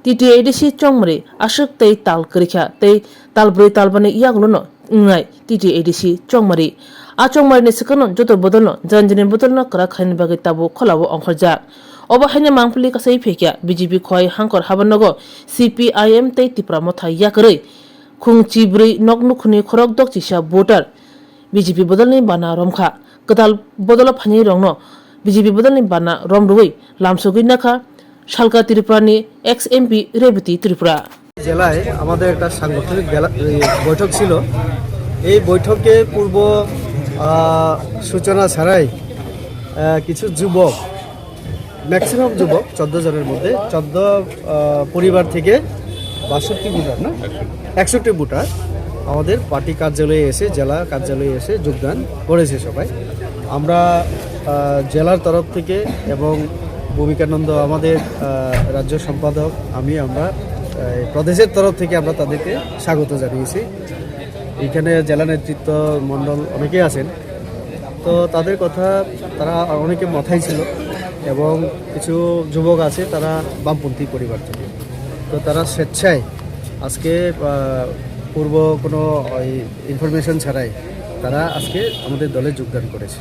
TTADC chongmri ashuk tei tal krikha tei talbrui talbani yagluno ngai TTADC chongmri a chongmri ni sikano jotor bodolno janjini bodolno kra khain bagi tabu kholawo ongkhorjak obo haine mangpili kasai phekya BJP khoi hangkor habanogo CPIM tei tipra mothai yakrei khungchi brui noknukhni khorok dok chisa voter BJP bodolni bana romkha katal bodolo phani rongno BJP bodolni bana romrui lamsogui nakha শালকা ত্রিপুরানি ex MP Rebati Tripura জেলায় আমাদের একটা সাংগঠনিক বৈঠক ছিল। এই বৈঠকে পূর্ব সূচনা ছাড়াই কিছু যুবক, ম্যাক্সিমাম যুবক 14 জনের মধ্যে 14 পরিবার থেকে 62 ভোটার না 61 ভোটার আমাদের পার্টি কার্যালয়ে এসে, জেলা কার্যালয়ে এসে যোগদান করেছে সবাই। আমরা জেলার তরফ থেকে এবং ভূমিকানন্দ আমাদের রাজ্য সম্পাদক, আমরা প্রদেশের তরফ থেকে আমরা তাদেরকে স্বাগত জানিয়েছি। এখানে জেলা নেতৃত্ব মণ্ডল অনেকেই আছেন, তো তাদের কথা তারা অনেকে মাথায় ছিল এবং কিছু যুবক আছে তারা বামপন্থী পরিবার থেকে, তো তারা স্বেচ্ছায় আজকে পূর্ব কোনো ইনফরমেশন ছাড়াই তারা আজকে আমাদের দলে যোগদান করেছে।